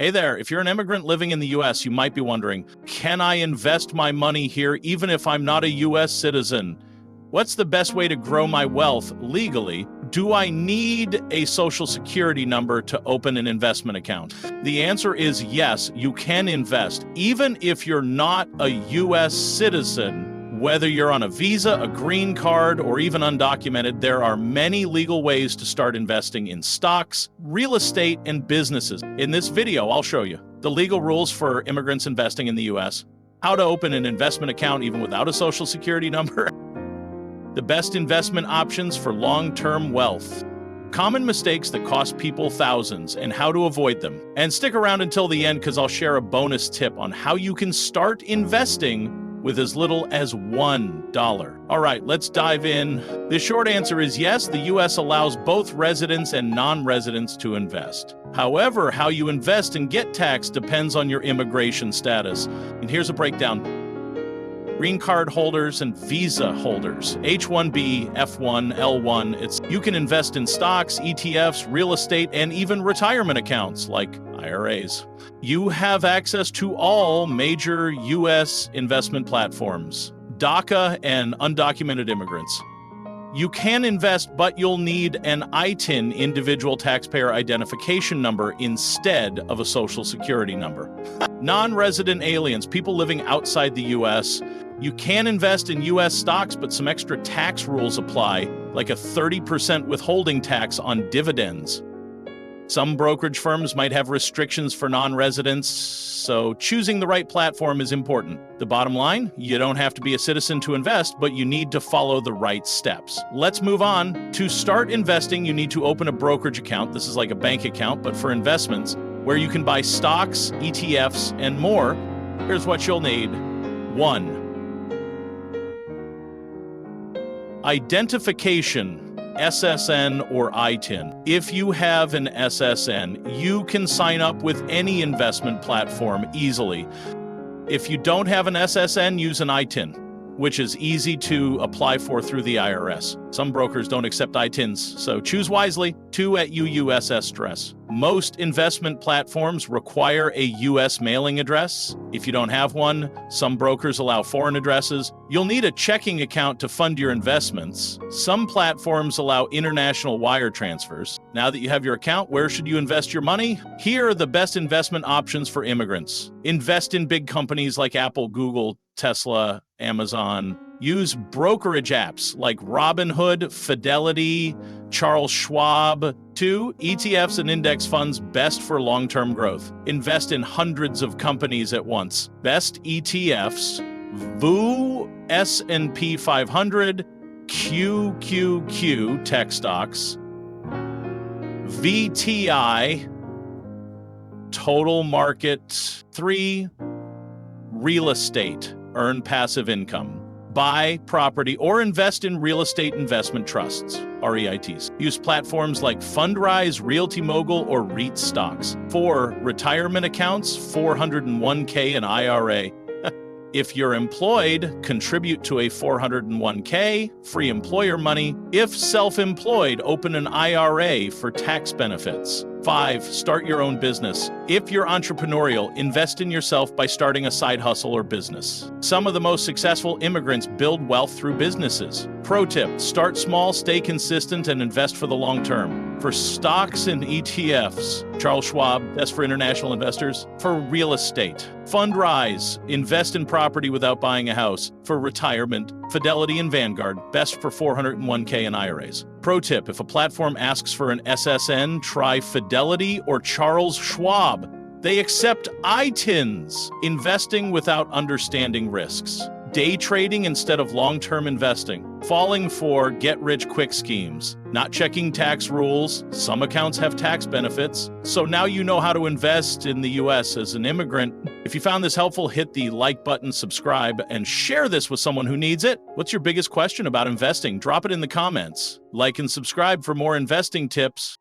Hey there, if you're an immigrant living in the US, you might be wondering, can I invest my money here even if I'm not a US citizen? What's the best way to grow my wealth legally? Do I need a social security number to open an investment account? The answer is yes, you can invest, even if you're not a US citizen. Whether you're on a visa, a green card, or even undocumented, there are many legal ways to start investing in stocks, real estate, and businesses. In this video, I'll show you the legal rules for immigrants investing in the US, how to open an investment account even without a social security number, the best investment options for long-term wealth, common mistakes that cost people thousands, and how to avoid them. And stick around until the end because I'll share a bonus tip on how you can start investing with as little as $1. All right, let's dive in. The short answer is yes, the US allows both residents and non-residents to invest. However, how you invest and get taxed depends on your immigration status. And here's a breakdown. Green card holders and visa holders, H-1B, F-1, L-1, you can invest in stocks, ETFs, real estate, and even retirement accounts like IRAs. You have access to all major U.S. investment platforms, DACA and undocumented immigrants. You can invest, but you'll need an ITIN, individual taxpayer identification number, instead of a social security number. Non-resident aliens, people living outside the U.S., you can invest in U.S. stocks, but some extra tax rules apply, like a 30% withholding tax on dividends. Some brokerage firms might have restrictions for non-residents, so choosing the right platform is important. The bottom line, you don't have to be a citizen to invest, but you need to follow the right steps. Let's move on. To start investing, you need to open a brokerage account. This is like a bank account, but for investments, where you can buy stocks, ETFs, and more. Here's what you'll need. 1. Identification. SSN or ITIN. If you have an SSN, you can sign up with any investment platform easily. If you don't have an SSN, use an ITIN, which is easy to apply for through the IRS. Some brokers don't accept ITINs, so choose wisely. 2. At UUSS stress. Most investment platforms require a U.S. mailing address. If you don't have one, some brokers allow foreign addresses. You'll need a checking account to fund your investments. Some platforms allow international wire transfers. Now that you have your account, where should you invest your money? Here are the best investment options for immigrants. Invest in big companies like Apple, Google, Tesla, Amazon. Use brokerage apps like Robinhood, Fidelity, Charles Schwab. 2. ETFs and index funds, best for long-term growth. Invest in hundreds of companies at once. Best ETFs: VU, S&P 500, QQQ, tech stocks, VTI, total market. 3. Real estate, earn passive income. Buy property or invest in real estate investment trusts, REITs. Use platforms like Fundrise, Realty Mogul, or REIT stocks. 4. Retirement accounts, 401k and IRA. If you're employed, contribute to a 401k, free employer money. If self-employed, open an IRA for tax benefits. 5. Start your own business. If you're entrepreneurial, invest in yourself by starting a side hustle or business. Some of the most successful immigrants build wealth through businesses. Pro tip: start small, stay consistent, and invest for the long term. For stocks and ETFs, Charles Schwab, that's for international investors. For real estate, Fundrise, invest in property without buying a house. For retirement, Fidelity and Vanguard, best for 401k and IRAs. Pro tip: if a platform asks for an SSN, try Fidelity or Charles Schwab. They accept ITINs. Investing without understanding risks. Day trading instead of long-term investing. Falling for get-rich-quick schemes. Not checking tax rules. Some accounts have tax benefits. So now you know how to invest in the U.S. as an immigrant. If you found this helpful, hit the like button, subscribe, and share this with someone who needs it. What's your biggest question about investing? Drop it in the comments. Like and subscribe for more investing tips.